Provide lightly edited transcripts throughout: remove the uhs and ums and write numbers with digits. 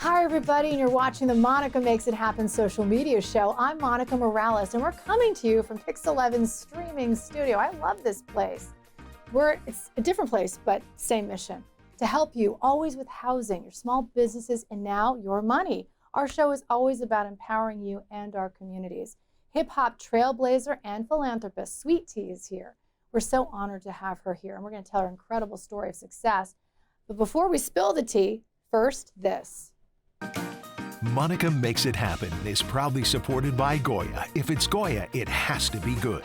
Hi, everybody, and you're watching the Monica Makes It Happen social media show. I'm Monica Morales, and we're coming to you from Pix11's streaming studio. I love this place. It's a different place, but same mission. To help you always with housing, your small businesses, and now your money. Our show is always about empowering you and our communities. Hip-hop trailblazer and philanthropist Sweet Tea is here. We're so honored to have her here, and we're going to tell her incredible story of success. But before we spill the tea, first this. Monica Makes It Happen is proudly supported by Goya. If it's Goya, it has to be good.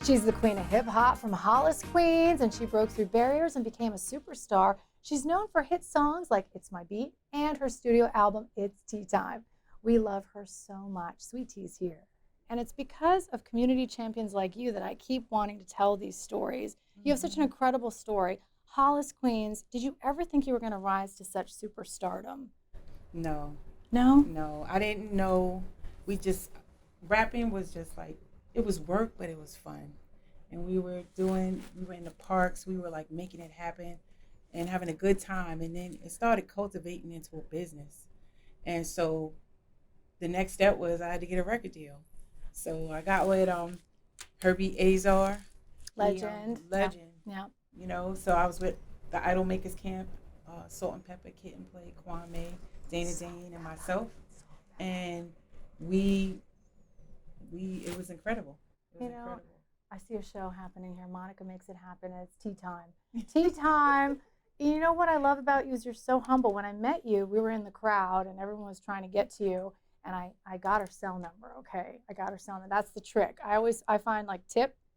She's the queen of hip hop from Hollis, Queens, and she broke through barriers and became a superstar. She's known for hit songs like It's My Beat and her studio album, It's Tea Time. We love her so much. Sweet Tea's here. And it's because of community champions like you that I keep wanting to tell these stories. You have such an incredible story. Hollis, Queens, did you ever think you were going to rise to such superstardom? No. No? No, I didn't know. Rapping was just like, it was work, but it was fun. And we were in the parks, we were like making it happen and having a good time. And then it started cultivating into a business. And so the next step was I had to get a record deal. So I got with Herbie Azar. Legend. Legend. Yeah. You know, so I was with the Idol Makers Camp, Salt and Pepper, Kid and Play, Kwame, Dana Dane, and myself. And it was incredible. It was incredible. I see a show happening here. Monica Makes It Happen. It's Tea Time. Tea Time. You know what I love about you is you're so humble. When I met you, we were in the crowd and everyone was trying to get to you. And I got her cell number, okay? I got her cell number. That's the trick. I find like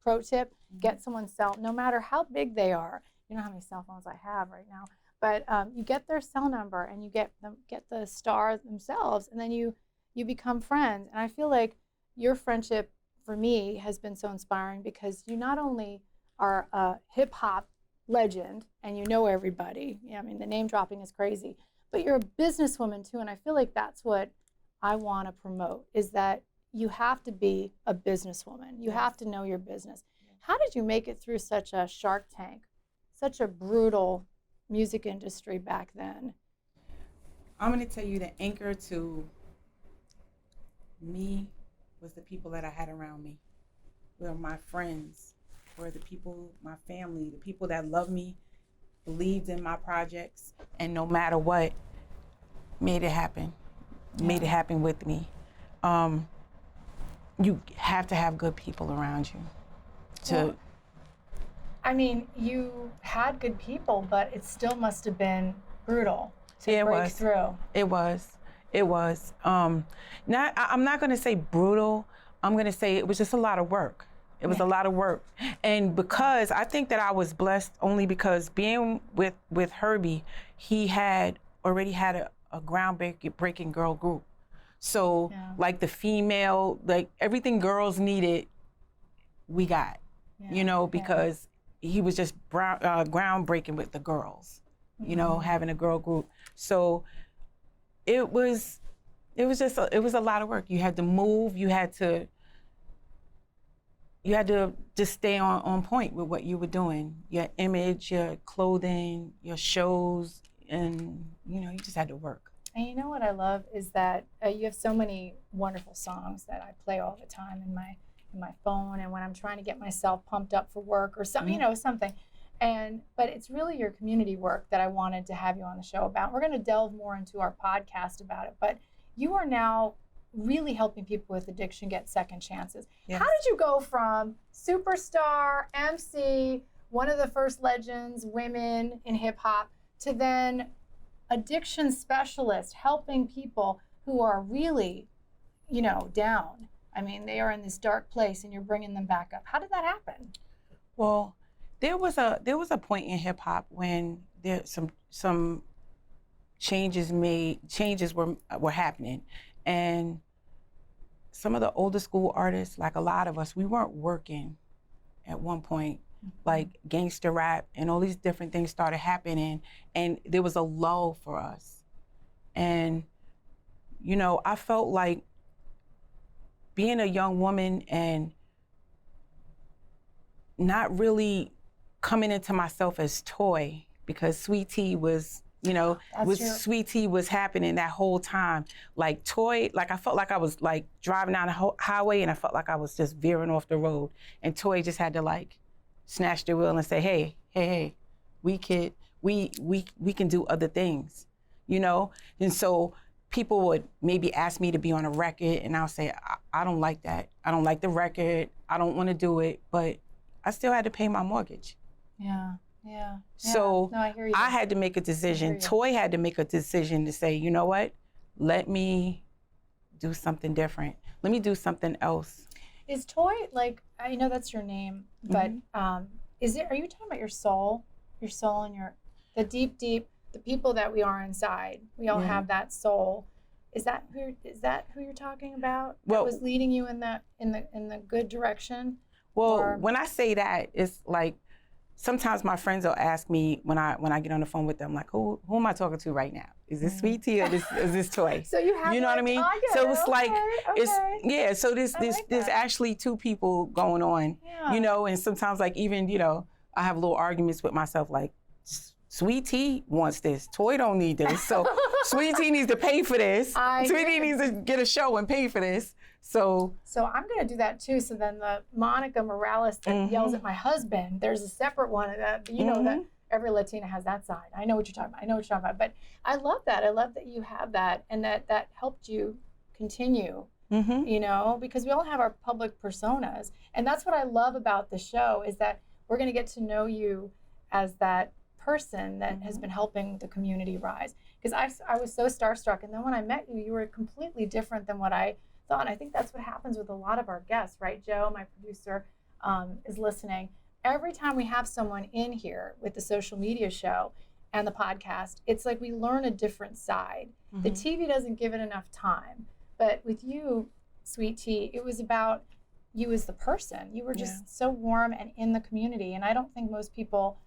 pro tip, get someone's cell, no matter how big they are. You know how many cell phones I have right now. But you get their cell number and you get the stars themselves, and then you become friends. And I feel like your friendship for me has been so inspiring because you not only are a hip hop legend and you know everybody. Yeah, I mean the name dropping is crazy, but you're a businesswoman too. And I feel like that's what I want to promote, is that you have to be a businesswoman. You have to know your business. How did you make it through such a Shark Tank, such a brutal music industry back then? I'm going to tell you the anchor to me was the people that I had around me. Were my friends, were the people, my family, the people that loved me, believed in my projects, and no matter what, made it happen. Made it happen with me. You have to have good people around you. Well, I mean, you had good people, but it still must have been brutal to break through. It was. I'm not going to say brutal. I'm going to say it was just a lot of work. It was a lot of work. And because I think that I was blessed only because being with Herbie, he had already had a groundbreaking girl group. So like the female, like everything girls needed, we got, because he was just groundbreaking with the girls, having a girl group. So it was a lot of work. You had to move, you had to just stay on point with what you were doing, your image, your clothing, your shows, and you just had to work. And you know what I love is that you have so many wonderful songs that I play all the time in my phone, and when I'm trying to get myself pumped up for work or something, something. But it's really your community work that I wanted to have you on the show about. We're going to delve more into our podcast about it, but you are now really helping people with addiction get second chances. Yes. How did you go from superstar, MC, one of the first legends, women in hip hop, to then addiction specialist, helping people who are really, down? I mean, they are in this dark place and you're bringing them back up. How did that happen? Well, there was a point in hip hop when there some changes were happening, and some of the older school artists, like a lot of us, we weren't working at one point. Like gangster rap and all these different things started happening, and there was a lull for us. And I felt like being a young woman and not really coming into myself as toy because Sweet Tea was, you know, Sweet Tea was happening that whole time. Like Toy, like I felt like I was like driving down the highway and I felt like I was just veering off the road. And Toy just had to like snatch the wheel and say, hey, we can do other things, you know? And so people would maybe ask me to be on a record and I'll say, I don't like that. I don't like the record. I don't want to do it, but I still had to pay my mortgage. Yeah. So no, I hear you. I had to make a decision. Toy had to make a decision to say, you know what? Let me do something different. Let me do something else. Is Toy, like, I know that's your name, but are you talking about your soul? Your soul and the deep, the people that we are inside. We all have that soul. Is that who you're talking about? Well, that was leading you in the good direction? Well, when I say that, it's like, sometimes my friends will ask me when I get on the phone with them, like, who am I talking to right now? Is this Sweet Tea or is this Toy? So you have, you know what I mean? So it's like, it's so there's actually two people going on, you know, and sometimes like even, you know, I have little arguments with myself, like, Sweet Tea wants this, Toy don't need this. So Sweet Tea needs to pay for this. Sweet Tea needs to get a show and pay for this. So I'm gonna do that too. So then the Monica Morales that yells at my husband, there's a separate one of that. You know that every Latina has that side. I know what you're talking about. But I love that. I love that you have that and that helped you continue. You know, because we all have our public personas. And that's what I love about the show is that we're gonna get to know you as that person that has been helping the community rise. Because I was so starstruck. And then when I met you, you were completely different than what I thought. And I think that's what happens with a lot of our guests, right? Joe, my producer, is listening. Every time we have someone in here with the social media show and the podcast, it's like we learn a different side. The TV doesn't give it enough time. But with you, Sweet Tea, it was about you as the person. You were just so warm and in the community. And I don't think most people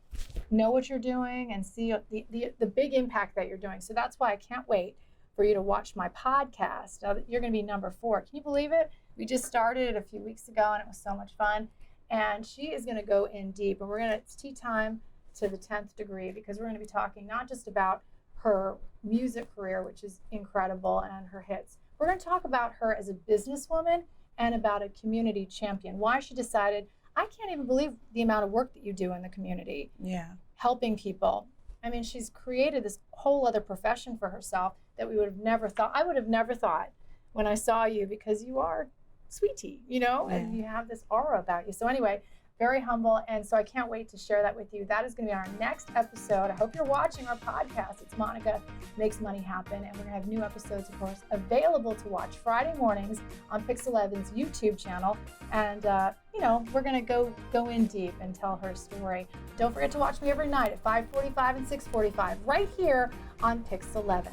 know what you're doing and see the big impact that you're doing. So that's why I can't wait for you to watch my podcast. You're going to be number 4. Can you believe it? We just started it a few weeks ago and it was so much fun. And she is going to go in deep, and it's tea time to the 10th degree, because we're going to be talking not just about her music career, which is incredible, and her hits. We're going to talk about her as a businesswoman and about a community champion, why she decided, I can't even believe the amount of work that you do in the community. Yeah. Helping people. I mean, she's created this whole other profession for herself that we would have never thought. I would have never thought when I saw you, because you are Sweet Tea, you know, and you have this aura about you. So anyway, very humble. And so I can't wait to share that with you. That is going to be our next episode. I hope you're watching our podcast. It's Monica Makes Money Happen. And we're going to have new episodes, of course, available to watch Friday mornings on Pix 11's YouTube channel. And, you know, we're going to go in deep and tell her story. Don't forget to watch me every night at 5:45 and 6:45 right here on Pix 11.